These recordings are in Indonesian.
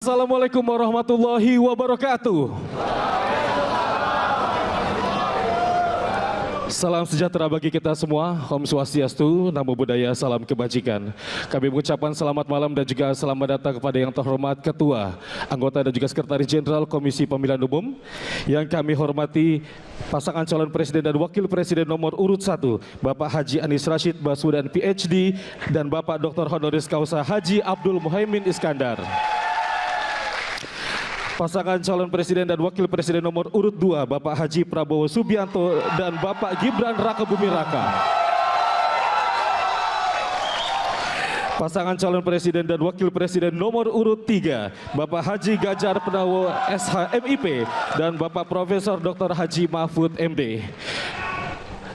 Assalamualaikum warahmatullahi wabarakatuh. Salam sejahtera bagi kita semua. Om Swastiastu, Namo Buddhaya, salam kebajikan. Kami mengucapkan selamat malam dan juga selamat datang kepada yang terhormat Ketua, anggota dan juga Sekretaris Jenderal Komisi Pemilihan Umum. Yang kami hormati pasangan calon presiden dan wakil presiden nomor urut 1, Bapak Haji Anies Rashid Baswedan PhD dan Bapak Dr. Honoris Causa Haji Abdul Muhaimin Iskandar. Pasangan calon presiden dan wakil presiden nomor urut 2, Bapak Haji Prabowo Subianto dan Bapak Gibran Rakebuming Raka. Pasangan calon presiden dan wakil presiden nomor urut 3, Bapak Haji Gadjar Pranowo SHMIP dan Bapak Profesor Dr. Haji Mahfud MD.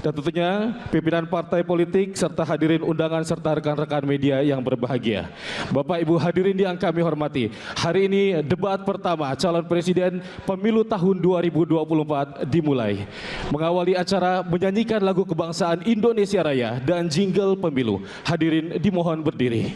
Dan tentunya pimpinan partai politik serta hadirin undangan serta rekan-rekan media yang berbahagia. Bapak Ibu hadirin yang kami hormati, hari ini debat pertama calon presiden pemilu tahun 2024 dimulai. Mengawali acara menyanyikan lagu kebangsaan Indonesia Raya dan jingle pemilu. Hadirin dimohon berdiri.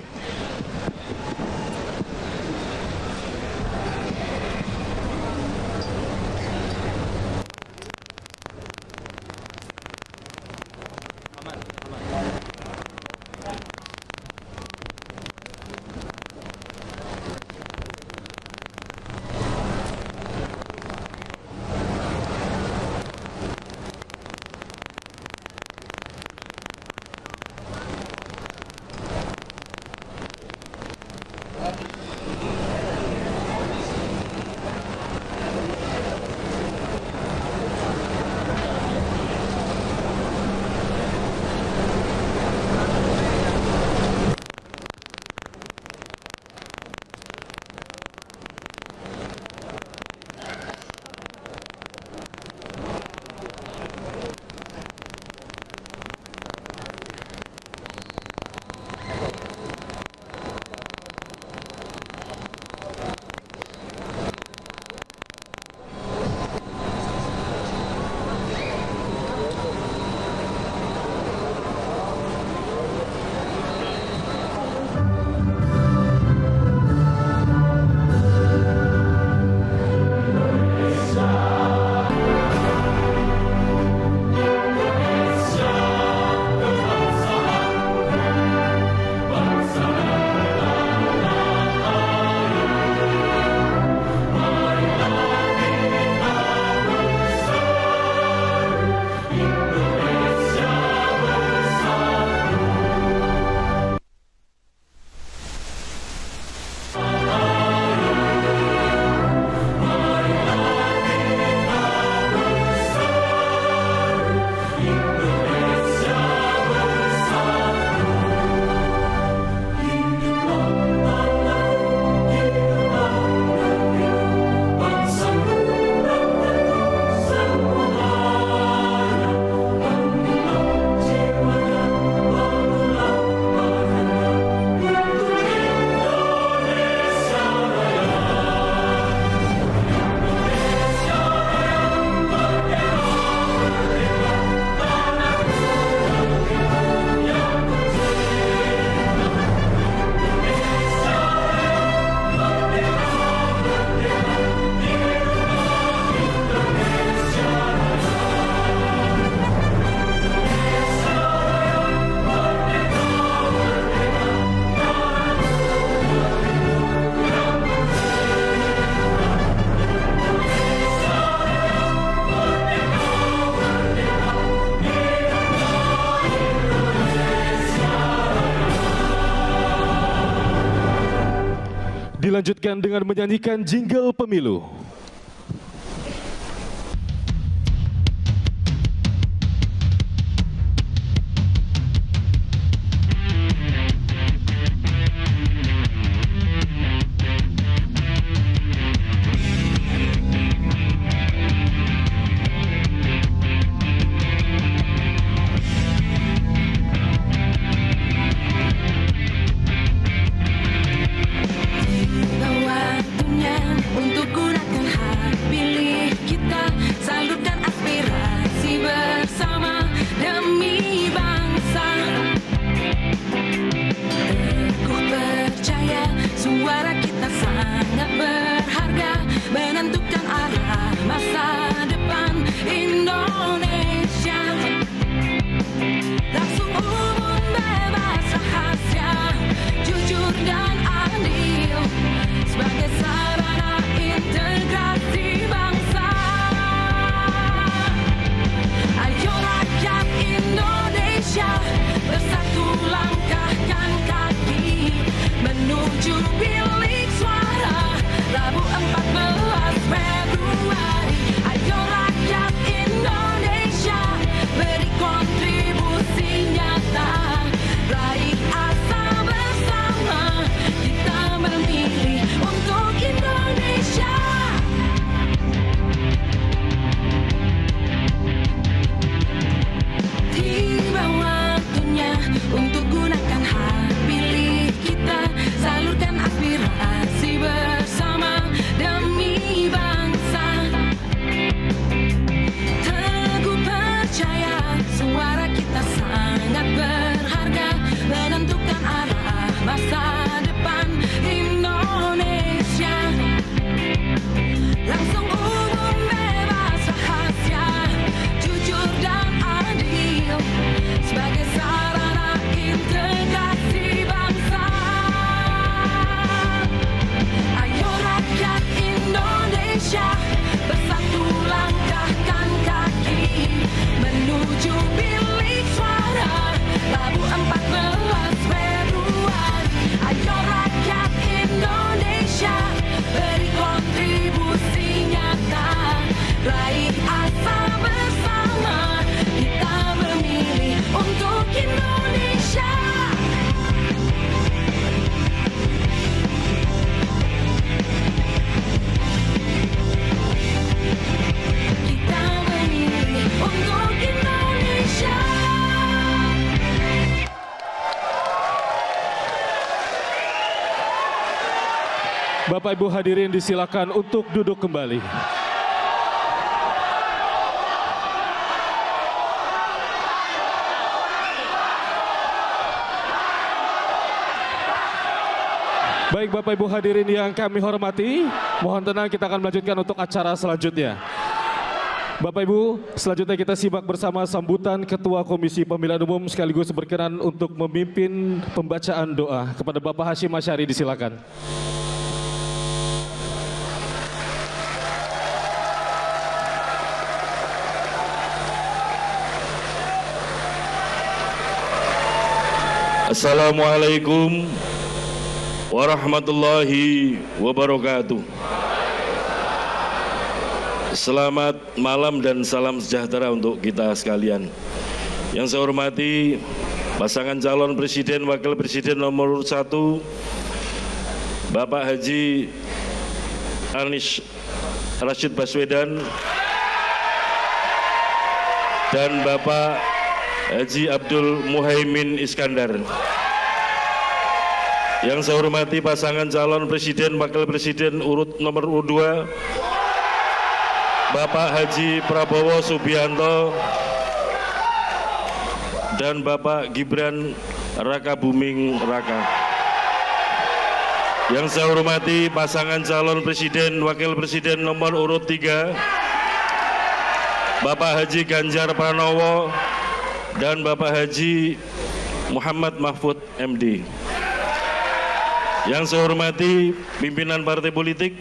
Dilanjutkan dengan menyanyikan jingle pemilu. Waktunya untuk gunakan Bapak Ibu hadirin disilakan untuk duduk kembali. Baik Bapak Ibu hadirin yang kami hormati, mohon tenang, kita akan melanjutkan untuk acara selanjutnya. Bapak Ibu, selanjutnya kita simak bersama sambutan Ketua Komisi Pemilihan Umum sekaligus berkenan untuk memimpin pembacaan doa kepada Bapak Hashim Asyari, disilakan. Assalamualaikum warahmatullahi wabarakatuh. Selamat malam dan salam sejahtera untuk kita sekalian. Yang saya hormati pasangan calon presiden wakil presiden nomor 1 Bapak Haji Anies Rashid Baswedan dan Bapak Haji Abdul Muhaimin Iskandar. Yang saya hormati pasangan calon presiden wakil presiden nomor urut 2 Bapak Haji Prabowo Subianto dan Bapak Gibran Raka Buming Raka. Yang saya hormati pasangan calon presiden wakil presiden nomor urut 3 Bapak Haji Ganjar Pranowo dan Bapak Haji Muhammad Mahfud MD. Yang saya hormati pimpinan partai politik,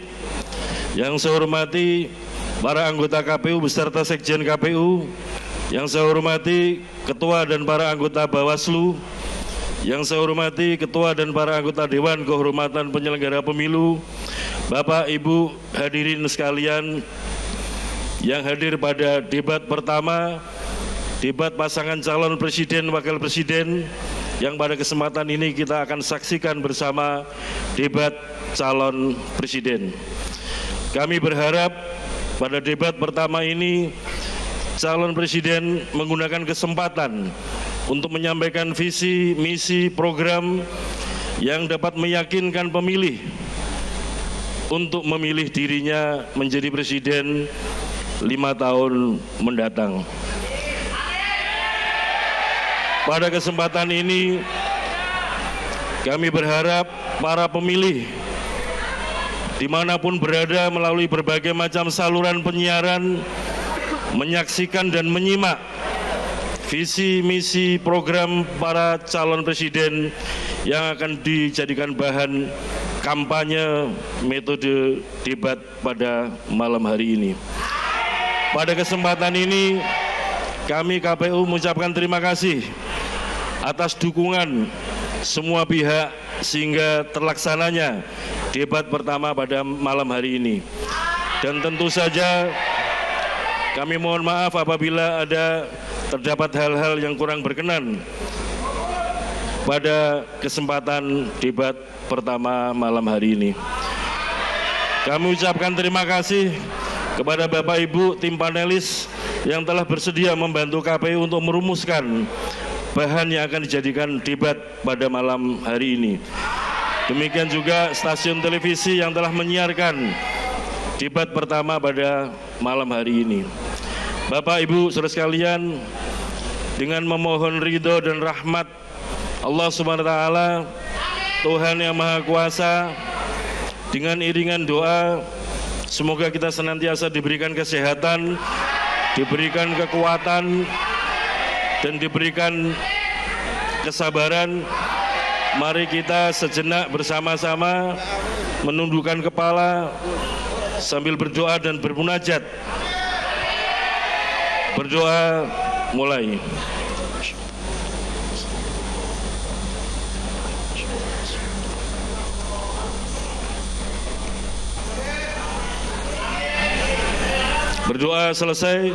yang saya hormati para anggota KPU beserta Sekjen KPU, yang saya hormati Ketua dan para anggota Bawaslu, yang saya hormati Ketua dan para anggota Dewan Kehormatan Penyelenggara Pemilu, Bapak Ibu hadirin sekalian yang hadir pada debat pertama, debat pasangan calon presiden wakil presiden, yang pada kesempatan ini kita akan saksikan bersama debat calon presiden. Kami berharap pada debat pertama ini calon presiden menggunakan kesempatan untuk menyampaikan visi, misi, program yang dapat meyakinkan pemilih untuk memilih dirinya menjadi presiden 5 tahun mendatang. Pada kesempatan ini kami berharap para pemilih dimanapun berada melalui berbagai macam saluran penyiaran menyaksikan dan menyimak visi, misi, program para calon presiden yang akan dijadikan bahan kampanye metode debat pada malam hari ini. Pada kesempatan ini kami KPU mengucapkan terima kasih atas dukungan semua pihak sehingga terlaksananya debat pertama pada malam hari ini. Dan tentu saja kami mohon maaf apabila ada terdapat hal-hal yang kurang berkenan pada kesempatan debat pertama malam hari ini. Kami ucapkan terima kasih kepada Bapak Ibu tim panelis yang telah bersedia membantu KPU untuk merumuskan bahan yang akan dijadikan debat pada malam hari ini. Demikian juga stasiun televisi yang telah menyiarkan debat pertama pada malam hari ini. Bapak Ibu saudara sekalian, dengan memohon ridho dan rahmat Allah Subhanahu wa taala, Tuhan yang Maha Kuasa, dengan iringan doa semoga kita senantiasa diberikan kesehatan, diberikan kekuatan, dan diberikan kesabaran. Mari kita sejenak bersama-sama menundukkan kepala sambil berdoa dan bermunajat. Berdoa mulai. Berdoa selesai.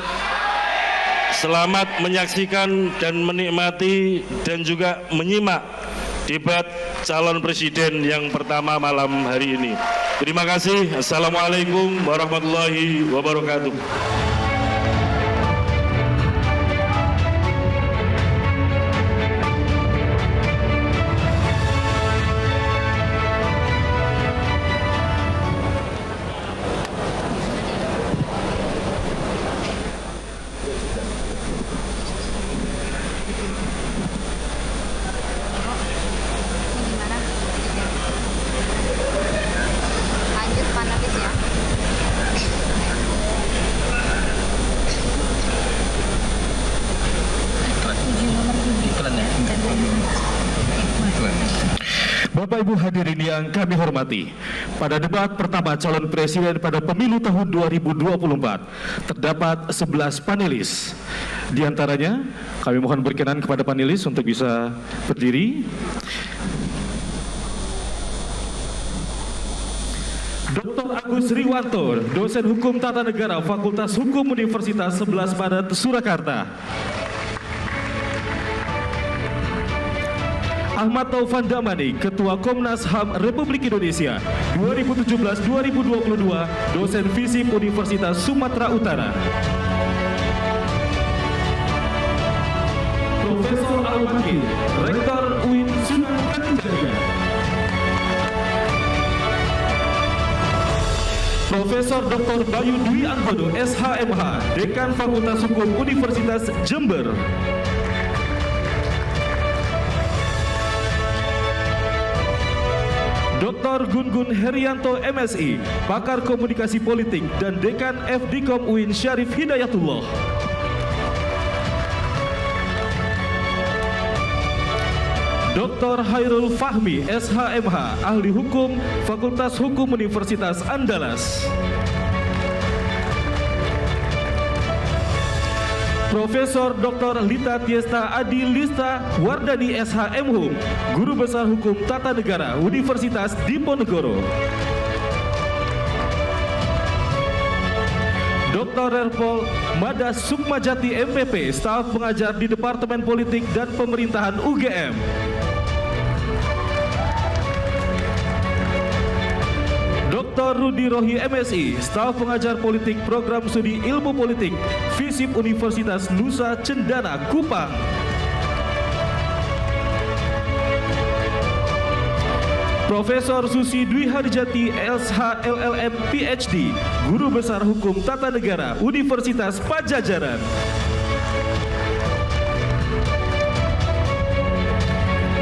Selamat menyaksikan dan menikmati dan juga menyimak debat calon presiden yang pertama malam hari ini. Terima kasih. Assalamualaikum warahmatullahi wabarakatuh. Bapak Ibu hadirin yang kami hormati, pada debat pertama calon presiden pada pemilu tahun 2024 terdapat 11 panelis. Di antaranya kami mohon berkenan kepada panelis untuk bisa berdiri. Dr. Agus Riwanto, dosen Hukum Tata Negara Fakultas Hukum Universitas 11 Maret Surakarta. Ahmad Taufan Damani, Ketua Komnas HAM Republik Indonesia 2017-2022, dosen FISIP Universitas Sumatera Utara. Profesor Al-Bakir, Rektor UIN Sunan Kalijaga. Profesor Dr. Bayu Dwi Anggodo, SHMH, Dekan Fakultas Hukum Universitas Jember. Dr. Gun-Gun Herianto, MSI, Pakar Komunikasi Politik dan Dekan FDIKOM UIN Syarif Hidayatullah. Dr. Hairul Fahmi, SHMH, Ahli Hukum, Fakultas Hukum Universitas Andalas. Profesor Dr. Lita Tiesta Adi Lista Wardani SHMHUM, Guru Besar Hukum Tata Negara Universitas Diponegoro. Dr. Erpol Mada Sukmajati MPP, staf pengajar di Departemen Politik dan Pemerintahan UGM. Dr. Rudi Rohi MSI, staf pengajar politik program studi ilmu politik FISIP Universitas Nusa Cendana Kupang. Profesor Susi Dwi Harjati LSH-LLM PhD, Guru Besar Hukum Tata Negara Universitas Pajajaran.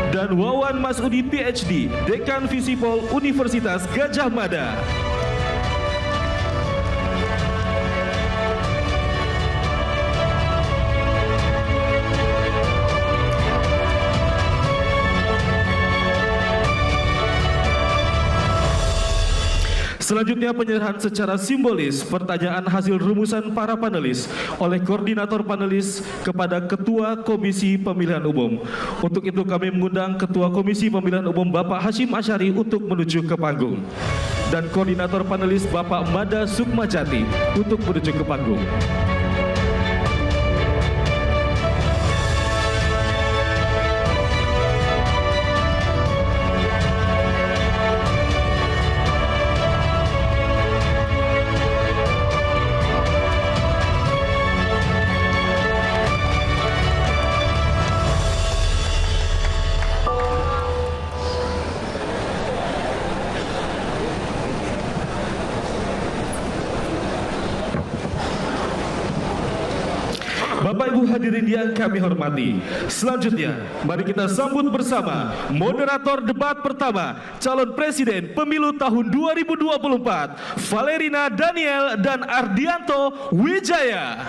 Dan Wawan Masudi PhD, Dekan Visipol Universitas Gajah Mada. Selanjutnya penyerahan secara simbolis pertanyaan hasil rumusan para panelis oleh koordinator panelis kepada Ketua Komisi Pemilihan Umum. Untuk itu kami mengundang Ketua Komisi Pemilihan Umum Bapak Hashim Asyari untuk menuju ke panggung. Dan koordinator panelis Bapak Mada Sukmajati untuk menuju ke panggung. Bapak Ibu hadirin yang kami hormati, selanjutnya mari kita sambut bersama moderator debat pertama calon presiden pemilu tahun 2024, Valerina Daniel dan Ardianto Wijaya.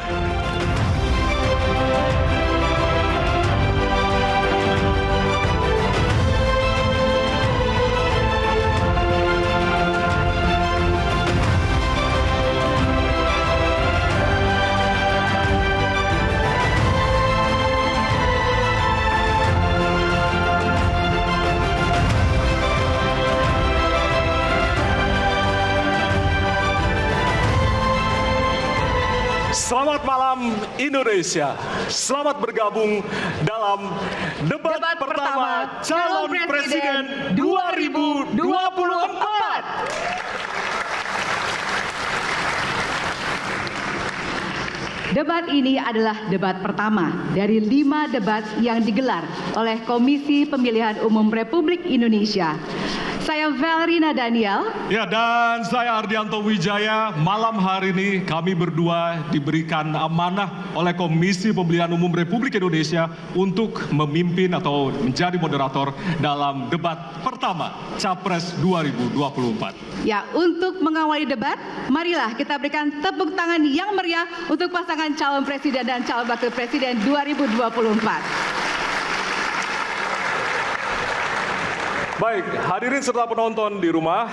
Selamat malam Indonesia. Selamat bergabung dalam debat pertama calon presiden 2024. Debat ini adalah debat pertama dari 5 debat yang digelar oleh Komisi Pemilihan Umum Republik Indonesia. Saya Valerina Daniel. Ya, dan saya Ardianto Wijaya. Malam hari ini kami berdua diberikan amanah oleh Komisi Pemilihan Umum Republik Indonesia untuk memimpin atau menjadi moderator dalam debat pertama Capres 2024. Ya, untuk mengawali debat, marilah kita berikan tepuk tangan yang meriah untuk pasangan calon presiden dan calon wakil presiden 2024. Baik, hadirin serta penonton di rumah,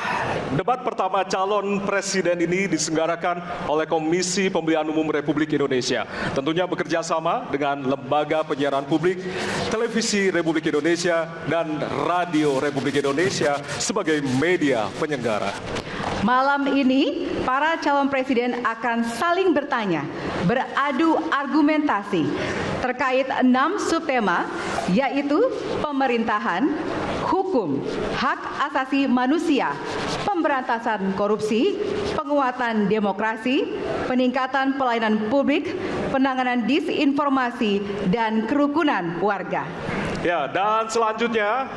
debat pertama calon presiden ini diselenggarakan oleh Komisi Pemilihan Umum Republik Indonesia. Tentunya bekerja sama dengan Lembaga Penyiaran Publik, Televisi Republik Indonesia, dan Radio Republik Indonesia sebagai media penyelenggara. Malam ini, para calon presiden akan saling bertanya, beradu argumentasi terkait 6 subtema, yaitu pemerintahan, hukum, hak asasi manusia, pemberantasan korupsi, penguatan demokrasi, peningkatan pelayanan publik, penanganan disinformasi, dan kerukunan warga. Ya, dan selanjutnya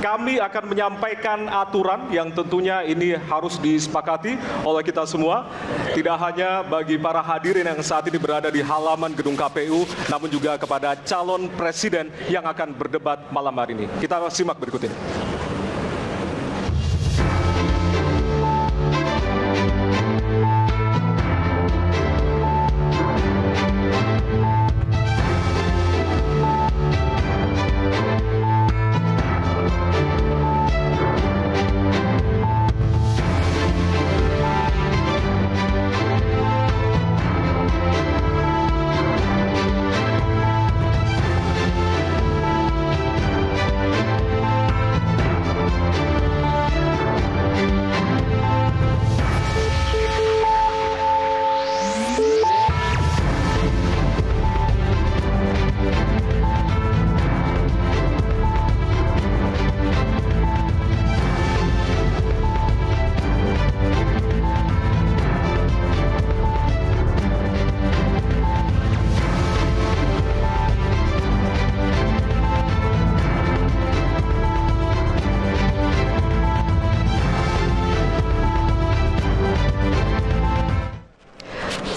kami akan menyampaikan aturan yang tentunya ini harus disepakati oleh kita semua. Tidak hanya bagi para hadirin yang saat ini berada di halaman gedung KPU, namun juga kepada calon presiden yang akan berdebat malam hari ini. Kita simak berikut ini.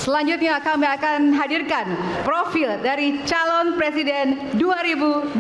Selanjutnya kami akan hadirkan profil dari calon presiden 2024.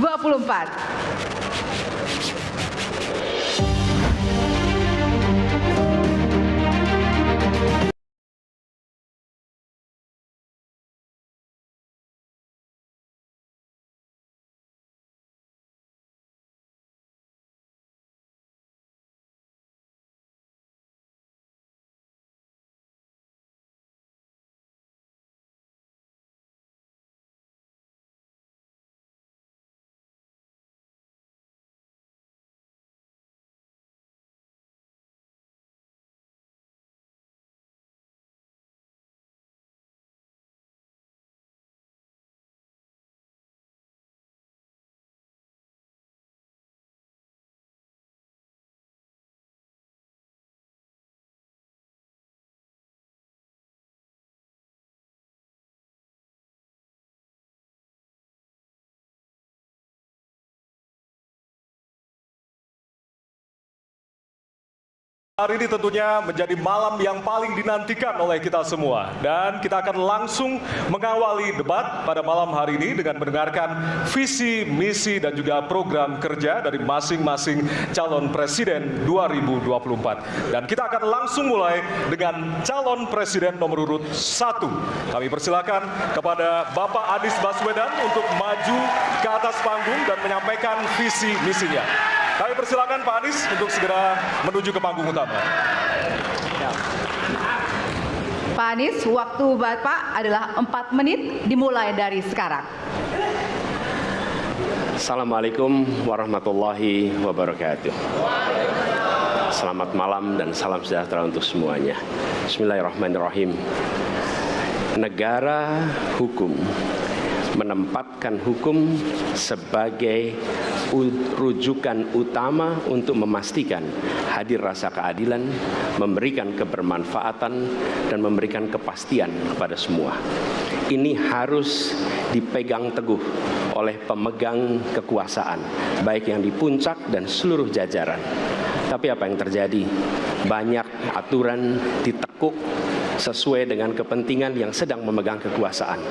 Hari ini tentunya menjadi malam yang paling dinantikan oleh kita semua. Dan kita akan langsung mengawali debat pada malam hari ini dengan mendengarkan visi, misi, dan juga program kerja dari masing-masing calon presiden 2024. Dan kita akan langsung mulai dengan calon presiden nomor urut 1. Kami persilakan kepada Bapak Anies Baswedan untuk maju ke atas panggung dan menyampaikan visi, misinya. Kami persilakan Pak Anies untuk segera menuju ke panggung utama. Pak Anies, waktu Bapak adalah 4 menit dimulai dari sekarang. Assalamualaikum warahmatullahi wabarakatuh. Selamat malam dan salam sejahtera untuk semuanya. Bismillahirrahmanirrahim. Negara hukum menempatkan hukum sebagai rujukan utama untuk memastikan hadir rasa keadilan, memberikan kebermanfaatan, dan memberikan kepastian kepada semua. Ini harus dipegang teguh oleh pemegang kekuasaan, baik yang di puncak dan seluruh jajaran. Tapi apa yang terjadi? Banyak aturan ditekuk sesuai dengan kepentingan yang sedang memegang kekuasaan.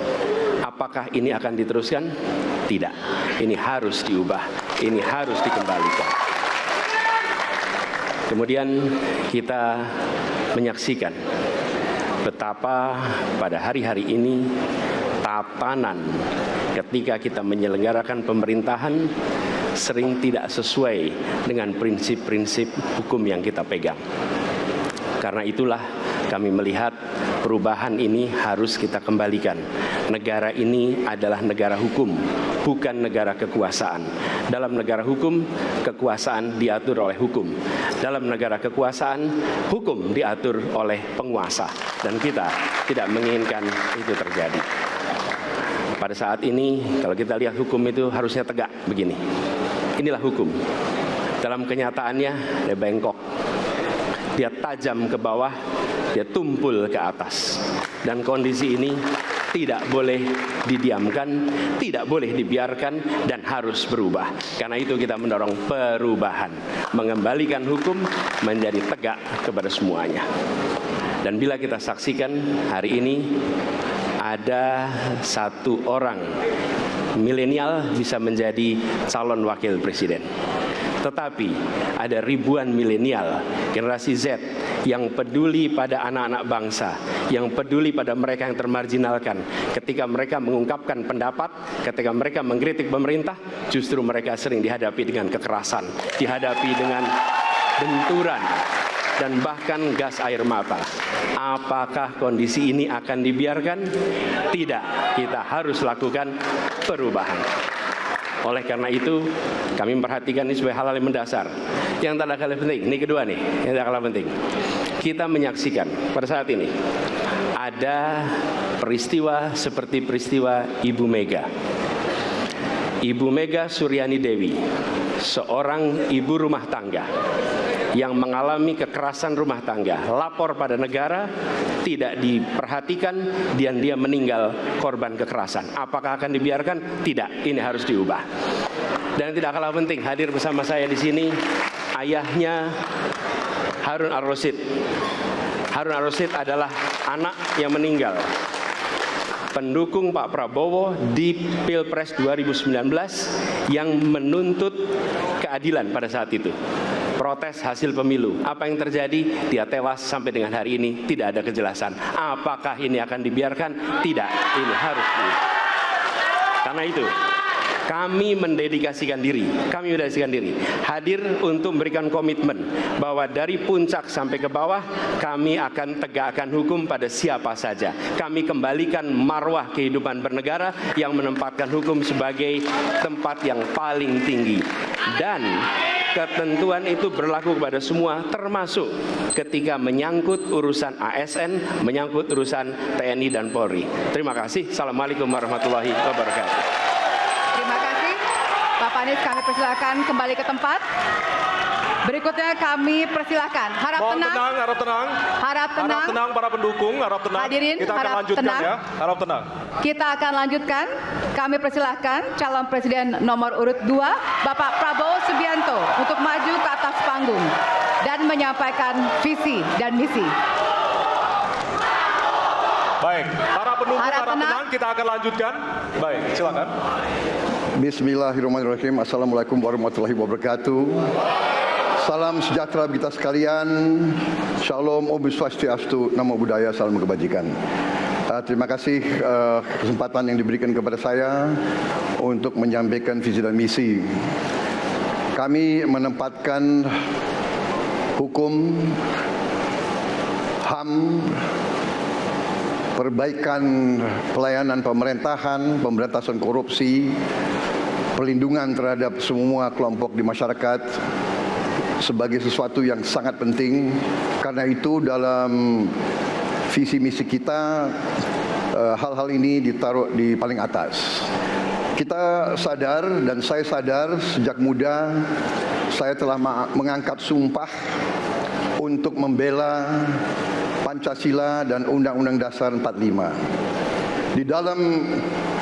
Apakah ini akan diteruskan? Tidak. Ini harus diubah. Ini harus dikembalikan. Kemudian kita menyaksikan betapa pada hari-hari ini tatanan ketika kita menyelenggarakan pemerintahan sering tidak sesuai dengan prinsip-prinsip hukum yang kita pegang. Karena itulah kami melihat perubahan ini harus kita kembalikan. Negara ini adalah negara hukum, bukan negara kekuasaan. Dalam negara hukum, kekuasaan diatur oleh hukum. Dalam negara kekuasaan, hukum diatur oleh penguasa. Dan kita tidak menginginkan itu terjadi. Pada saat ini, kalau kita lihat hukum itu harusnya tegak begini. Inilah hukum. Dalam kenyataannya, dia bengkok. Dia tajam ke bawah, dia tumpul ke atas. Dan kondisi ini tidak boleh didiamkan, tidak boleh dibiarkan, dan harus berubah. Karena itu kita mendorong perubahan, mengembalikan hukum menjadi tegak kepada semuanya. Dan bila kita saksikan hari ini, ada satu orang milenial bisa menjadi calon wakil presiden. Tetapi ada ribuan milenial, generasi Z, yang peduli pada anak-anak bangsa, yang peduli pada mereka yang termarginalkan. Ketika mereka mengungkapkan pendapat, ketika mereka mengkritik pemerintah, justru mereka sering dihadapi dengan kekerasan, dihadapi dengan benturan, dan bahkan gas air mata. Apakah kondisi ini akan dibiarkan? Tidak, kita harus lakukan perubahan. Oleh karena itu, kami memperhatikan ini sebagai hal-hal yang mendasar. Yang tak kalah penting, ini kedua nih, yang tak kalah penting. Kita menyaksikan pada saat ini ada peristiwa seperti peristiwa Ibu Mega. Ibu Mega Suryani Dewi, seorang ibu rumah tangga yang mengalami kekerasan rumah tangga, lapor pada negara, tidak diperhatikan, dan dia meninggal korban kekerasan. Apakah akan dibiarkan? Tidak, ini harus diubah. Dan tidak kalah penting, hadir bersama saya di sini ayahnya Harun Ar-Rasyid. Harun Ar-Rasyid adalah anak yang meninggal, pendukung Pak Prabowo di Pilpres 2019 yang menuntut keadilan pada saat itu. Protes hasil pemilu. Apa yang terjadi? Dia tewas sampai dengan hari ini tidak ada kejelasan. Apakah ini akan dibiarkan? Tidak. Ini harus diubah. Karena itu kami mendedikasikan diri, hadir untuk memberikan komitmen bahwa dari puncak sampai ke bawah kami akan tegakkan hukum pada siapa saja. Kami kembalikan marwah kehidupan bernegara yang menempatkan hukum sebagai tempat yang paling tinggi. Dan ketentuan itu berlaku kepada semua, termasuk ketika menyangkut urusan ASN, menyangkut urusan TNI dan Polri. Terima kasih. Assalamualaikum warahmatullahi wabarakatuh. Terima kasih. Bapak Anies, kami persilakan kembali ke tempat. Berikutnya kami persilakan. Harap Mohon tenang. harap tenang. Harap tenang. Harap tenang para pendukung, harap tenang. Hadirin, kita akan harap lanjutkan tenang. ya. Harap tenang. Kita akan lanjutkan. Kami persilahkan calon presiden nomor urut 2, Bapak Prabowo Subianto, untuk maju ke atas panggung dan menyampaikan visi dan misi. Baik, para pendukung Harap harap tenang. tenang, kita akan lanjutkan. Baik, silakan. Bismillahirrahmanirrahim. Assalamualaikum warahmatullahi wabarakatuh. Salam sejahtera kita sekalian. Shalom, Om Swastiastu, Namo Buddhaya, salam kebajikan. Terima kasih kesempatan yang diberikan kepada saya untuk menyampaikan visi dan misi. Kami menempatkan hukum, HAM, perbaikan pelayanan pemerintahan, pemberantasan korupsi, perlindungan terhadap semua kelompok di masyarakat sebagai sesuatu yang sangat penting. Karena itu dalam visi misi kita hal-hal ini ditaruh di paling atas. Kita sadar dan saya sadar sejak muda saya telah mengangkat sumpah untuk membela Pancasila dan Undang-Undang Dasar 45. Di dalam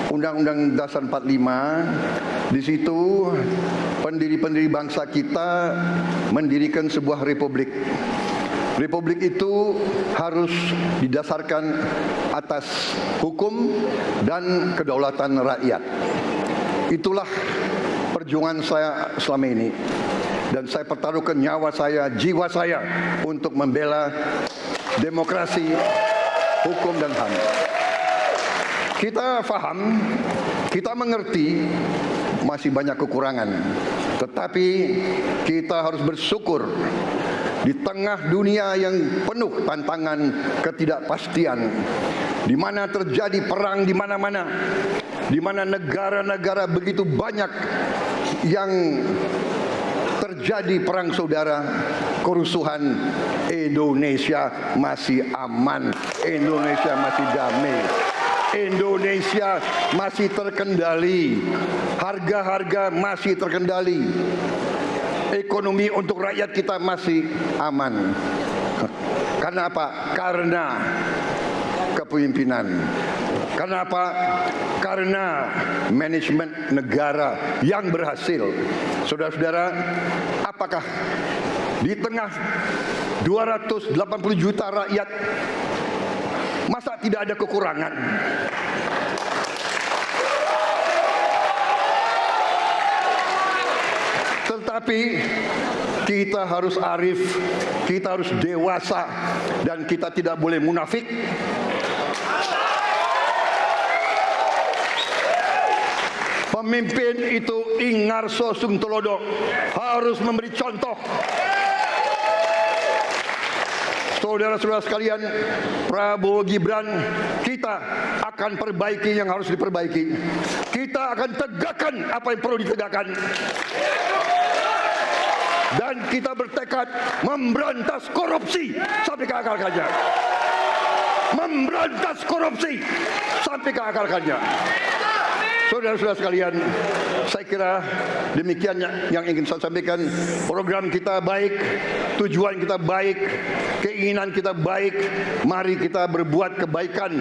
Undang-Undang Dasar 45, di situ pendiri-pendiri bangsa kita mendirikan sebuah republik. Republik itu harus didasarkan atas hukum dan kedaulatan rakyat. Itulah perjuangan saya selama ini. Dan saya pertaruhkan nyawa saya, jiwa saya untuk membela demokrasi, hukum dan HAM. Kita faham, kita mengerti masih banyak kekurangan. Tetapi kita harus bersyukur di tengah dunia yang penuh tantangan ketidakpastian, di mana terjadi perang di mana-mana, di mana negara-negara begitu banyak yang terjadi perang saudara, kerusuhan, Indonesia masih aman, Indonesia masih damai, Indonesia masih terkendali, harga-harga masih terkendali, ekonomi untuk rakyat kita masih aman. Karena apa? Karena kepemimpinan. Karena apa? Karena manajemen negara yang berhasil. Saudara-saudara, apakah di tengah 280 juta rakyat masa tidak ada kekurangan? Tetapi kita harus arif, kita harus dewasa, dan kita tidak boleh munafik. Pemimpin itu ingar sosung telodok, harus memberi contoh. Saudara-saudara sekalian, Prabowo Gibran, kita akan perbaiki yang harus diperbaiki. Kita akan tegakkan apa yang perlu ditegakkan. Dan kita bertekad memberantas korupsi sampai ke akar-akarnya. Memberantas korupsi sampai ke akar-akarnya. Saudara-saudara sekalian, saya kira demikian yang ingin saya sampaikan. Program kita baik, tujuan kita baik, keinginan kita baik. Mari kita berbuat kebaikan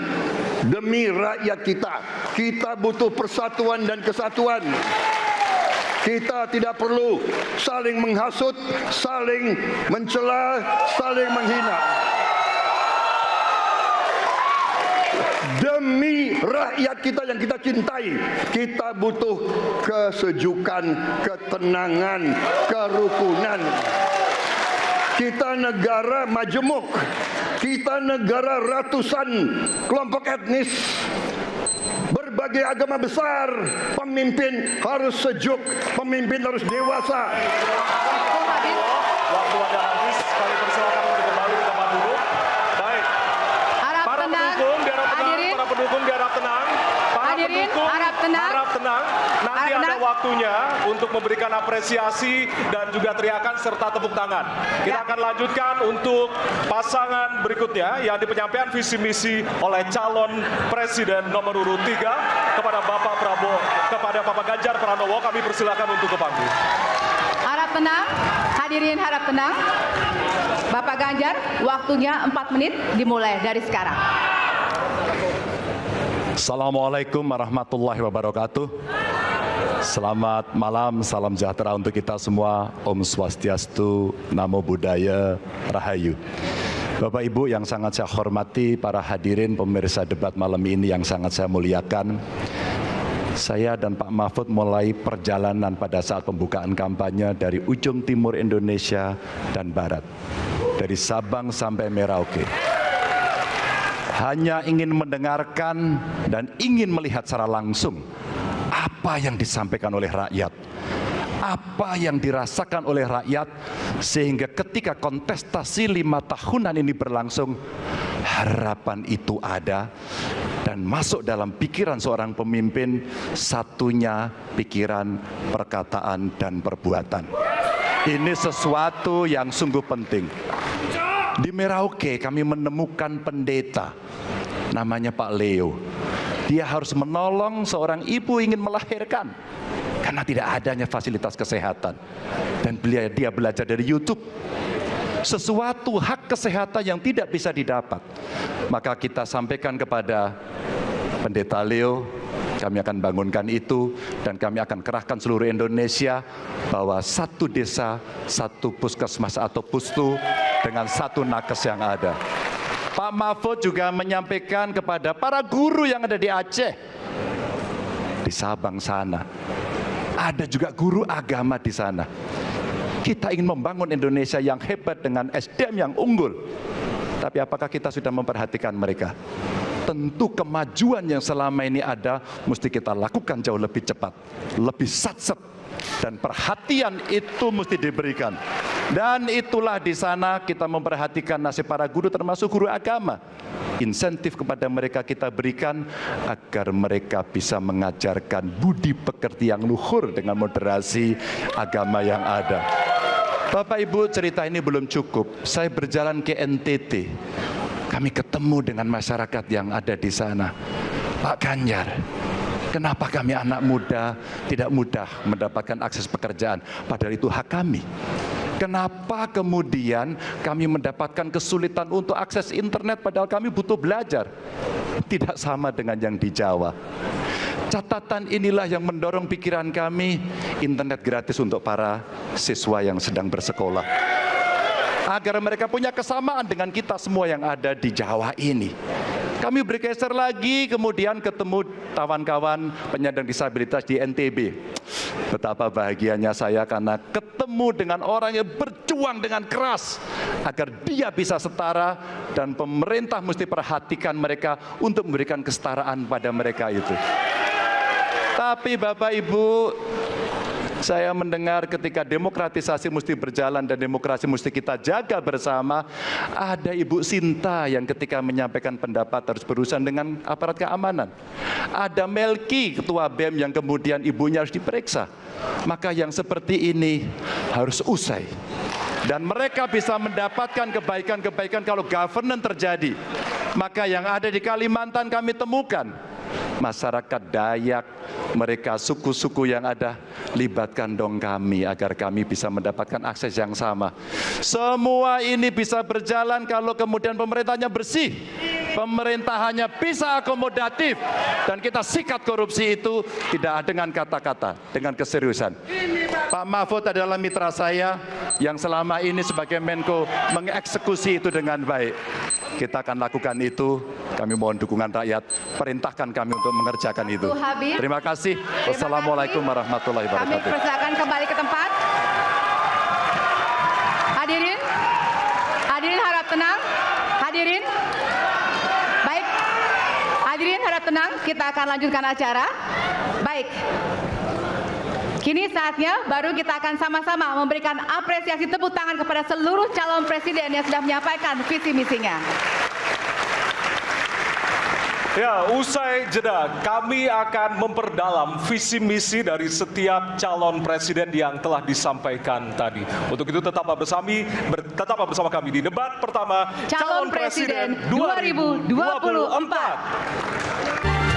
demi rakyat kita. Kita butuh persatuan dan kesatuan. Kita tidak perlu saling menghasut, saling mencela, saling menghina. Demi rakyat kita yang kita cintai, kita butuh kesejukan, ketenangan, kerukunan. Kita negara majemuk, kita negara ratusan kelompok etnis, berbagai agama besar. Pemimpin harus sejuk, pemimpin harus dewasa. Waktu Anda habis, kami persilakan untuk kembali ke tempat duduk. Baik. Harap Para tenang. pendukung diharap tenang. Hadirin. Para pendukung diharap tenang. Para Hadirin, pendukung harap tenang. harap tenang. Nanti Harap ada tenang. waktunya untuk memberikan apresiasi dan juga teriakan serta tepuk tangan. Kita Ya. akan lanjutkan untuk pasangan berikutnya yang di penyampaian visi misi oleh calon presiden nomor urut 3 kepada Bapak Prabowo, kepada Bapak Ganjar Pranowo. Kami persilakan untuk ke panggung. Harap tenang, hadirin harap tenang. Bapak Ganjar, waktunya 4 menit dimulai dari sekarang. Assalamualaikum warahmatullahi wabarakatuh. Selamat malam, salam sejahtera untuk kita semua. Om Swastiastu, Namo Buddhaya, Rahayu. Bapak Ibu yang sangat saya hormati, para hadirin pemirsa debat malam ini yang sangat saya muliakan. Saya dan Pak Mahfud mulai perjalanan pada saat pembukaan kampanye dari ujung timur Indonesia dan barat, dari Sabang sampai Merauke. Hanya ingin mendengarkan dan ingin melihat secara langsung apa yang disampaikan oleh rakyat, apa yang dirasakan oleh rakyat, sehingga ketika kontestasi 5 tahunan ini berlangsung, harapan itu ada dan masuk dalam pikiran seorang pemimpin, satunya pikiran, perkataan, dan perbuatan. Ini sesuatu yang sungguh penting. Di Merauke kami menemukan pendeta, namanya Pak Leo. Dia harus menolong seorang ibu ingin melahirkan karena tidak adanya fasilitas kesehatan. Dan dia belajar dari YouTube. Sesuatu hak kesehatan yang tidak bisa didapat. Maka kita sampaikan kepada Pendeta Leo, kami akan bangunkan itu dan kami akan kerahkan seluruh Indonesia bahwa satu desa, satu puskesmas atau pustu dengan satu nakes yang ada. Pak Mahfud juga menyampaikan kepada para guru yang ada di Aceh, di Sabang sana. Ada juga guru agama di sana. Kita ingin membangun Indonesia yang hebat dengan SDM yang unggul. Tapi apakah kita sudah memperhatikan mereka? Tentu kemajuan yang selama ini ada mesti kita lakukan jauh lebih cepat, lebih satset, dan perhatian itu mesti diberikan. Dan itulah di sana kita memperhatikan nasib para guru termasuk guru agama. Insentif kepada mereka kita berikan agar mereka bisa mengajarkan budi pekerti yang luhur dengan moderasi agama yang ada. Bapak Ibu, cerita ini belum cukup. Saya berjalan ke NTT. Kami ketemu dengan masyarakat yang ada di sana. Pak Ganjar, kenapa kami anak muda tidak mudah mendapatkan akses pekerjaan? Padahal itu hak kami. Kenapa kemudian kami mendapatkan kesulitan untuk akses internet padahal kami butuh belajar? Tidak sama dengan yang di Jawa. Catatan inilah yang mendorong pikiran kami, internet gratis untuk para siswa yang sedang bersekolah. Agar mereka punya kesamaan dengan kita semua yang ada di Jawa ini. Kami bergeser lagi, kemudian ketemu kawan-kawan penyandang disabilitas di NTB. Betapa bahagianya saya karena ketemu dengan orang yang berjuang dengan keras agar dia bisa setara, dan pemerintah mesti perhatikan mereka untuk memberikan kesetaraan pada mereka itu. Tapi Bapak Ibu, saya mendengar ketika demokratisasi mesti berjalan dan demokrasi mesti kita jaga bersama, ada Ibu Sinta yang ketika menyampaikan pendapat harus berurusan dengan aparat keamanan. Ada Melki, Ketua BEM, yang kemudian ibunya harus diperiksa. Maka yang seperti ini harus usai. Dan mereka bisa mendapatkan kebaikan-kebaikan kalau governance terjadi. Maka yang ada di Kalimantan kami temukan. Masyarakat Dayak, mereka suku-suku yang ada, libatkan dong kami agar kami bisa mendapatkan akses yang sama. Semua ini bisa berjalan kalau kemudian pemerintahnya bersih, pemerintahannya bisa akomodatif, dan kita sikat korupsi itu tidak dengan kata-kata, dengan keseriusan. Pak Mahfud adalah mitra saya yang selama ini sebagai Menko mengeksekusi itu dengan baik. Kita akan lakukan itu. Kami mohon dukungan rakyat. Perintahkan kami untuk mengerjakan itu. Terima kasih. Wassalamualaikum warahmatullahi wabarakatuh. Kami persilakan kembali ke tempat. Hadirin, hadirin harap tenang. Hadirin, baik. Hadirin harap tenang. Kita akan lanjutkan acara. Baik. Kini saatnya baru kita akan sama-sama memberikan apresiasi tepuk tangan kepada seluruh calon presiden yang sudah menyampaikan visi misinya. Ya, usai jeda kami akan memperdalam visi misi dari setiap calon presiden yang telah disampaikan tadi. Untuk itu tetaplah bersama kami di debat pertama Calon Presiden 2024.